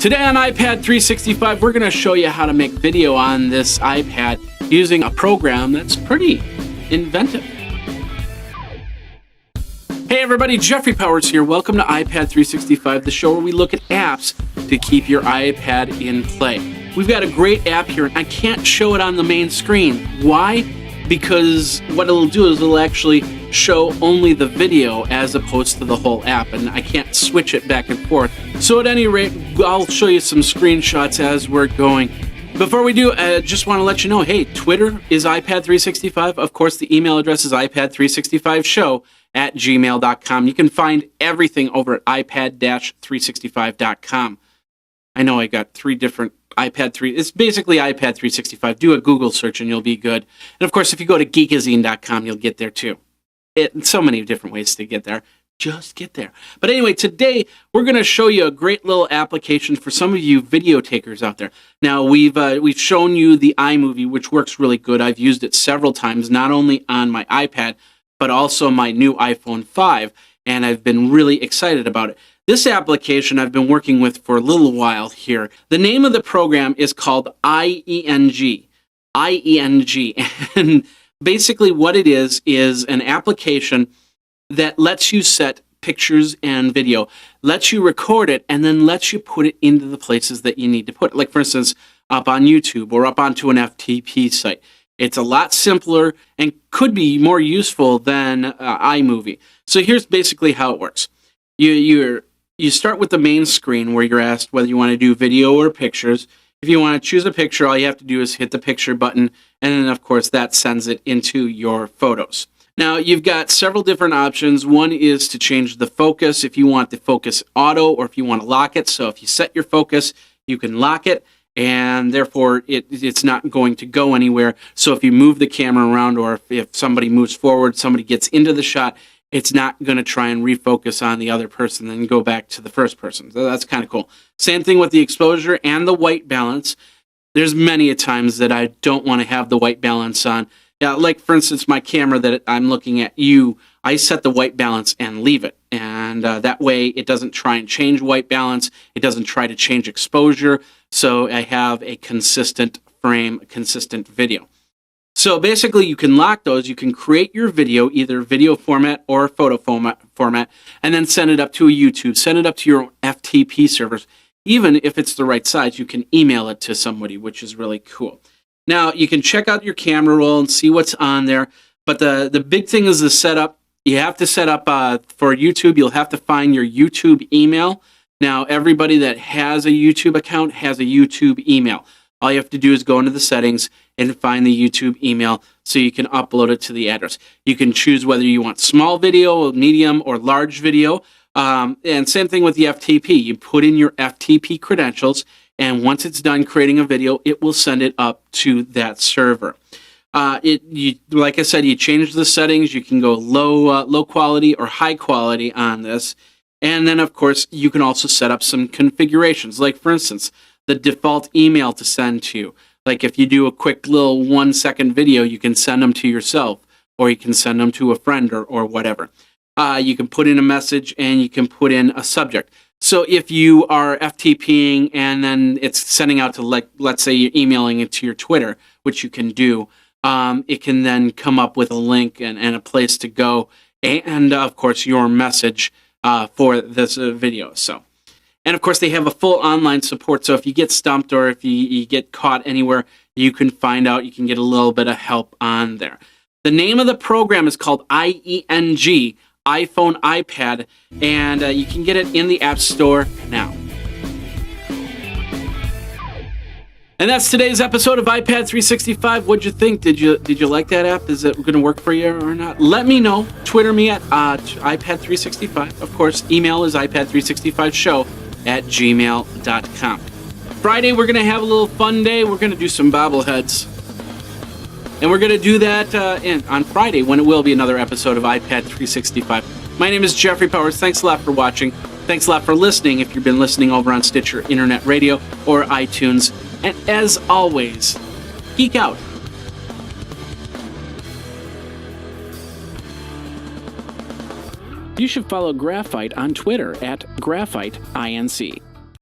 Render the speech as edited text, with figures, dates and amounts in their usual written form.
Today on iPad 365, we're going to show you how to make video on this iPad using a program that's pretty inventive. Hey everybody, Jeffrey Powers here. Welcome to iPad 365, the show where we look at apps to keep your iPad in play. We've got a great app here, and I can't show it on the main screen. Why? Because what it'll do is it'll actually show only the video as opposed to the whole app, and I can't switch it back and forth. So at any rate, I'll show you some screenshots as we're going. Before we do, I just want to let you know, hey, Twitter is iPad365. Of course, the email address is iPad365show@gmail.com. You can find everything over at iPad-365.com. I know I got three different iPad 3. It's basically iPad 365. Do a Google search and you'll be good. And of course, if you go to Geekazine.com, you'll get there too. So many different ways to get there. Just get there. But anyway, today we're going to show you a great little application for some of you video takers out there. Now, we've shown you the iMovie, which works really good. I've used it several times, not only on my iPad, but also my new iPhone 5, and I've been really excited about it. This application I've been working with for a little while here. The name of the program is called iENG. iENG. And basically what it is an application that lets you set pictures and video, lets you record it, and then lets you put it into the places that you need to put it. Like, for instance, up on YouTube or up onto an FTP site. It's a lot simpler and could be more useful than iMovie. So here's basically how it works. You start with the main screen where you're asked whether you want to do video or pictures. If you want to choose a picture, all you have to do is hit the picture button, and then of course that sends it into your photos. Now you've got several different options. One is to change the focus if you want the focus auto or if you want to lock it. So if you set your focus, you can lock it, and therefore it's not going to go anywhere. So if you move the camera around, or if somebody moves forward, somebody gets into the shot, it's not going to try and refocus on the other person and go back to the first person. So that's kind of cool. Same thing with the exposure and the white balance. There's many a times that I don't want to have the white balance on. Like, for instance, my camera that I'm looking at I set the white balance and leave it. And that way it doesn't try and change white balance. It doesn't try to change exposure. So I have a consistent frame, consistent video. So basically, you can lock those. You can create your video, either video format or photo format, and then send it up to a YouTube, send it up to your FTP servers. Even if it's the right size, you can email it to somebody, which is really cool. Now, you can check out your camera roll and see what's on there. But the big thing is the setup. You have to set up for YouTube. You'll have to find your YouTube email. Now, everybody that has a YouTube account has a YouTube email. All you have to do is go into the settings and find the YouTube email so you can upload it to the address. You can choose whether you want small video, medium, or large video. And same thing with the FTP. You put in your FTP credentials, and once it's done creating a video, it will send it up to that server. Like I said, you change the settings. You can go low quality or high quality on this. And then, of course, you can also set up some configurations. Like, for instance, the default email to send to. Like, if you do a quick little 1-second video, you can send them to yourself, or you can send them to a friend or whatever. You can put in a message, and you can put in a subject. So if you are FTPing and then it's sending out to, like, let's say you're emailing it to your Twitter, which you can do, it can then come up with a link and a place to go, and of course your message for this video. And of course, they have a full online support. So if you get stumped or if you get caught anywhere, you can find out. You can get a little bit of help on there. The name of the program is called iENG, iPhone, iPad, and you can get it in the App Store now. And that's today's episode of iPad 365. What'd you think? Did you like that app? Is it going to work for you or not? Let me know. Twitter me at iPad365. Of course, email is iPad365show@gmail.com. Friday, we're going to have a little fun day. We're going to do some bobbleheads. And we're going to do that on Friday, when it will be another episode of iPad 365. My name is Jeffrey Powers. Thanks a lot for watching. Thanks a lot for listening if you've been listening over on Stitcher, Internet Radio, or iTunes. And as always, geek out. You should follow Graphite on Twitter at GraphiteINC.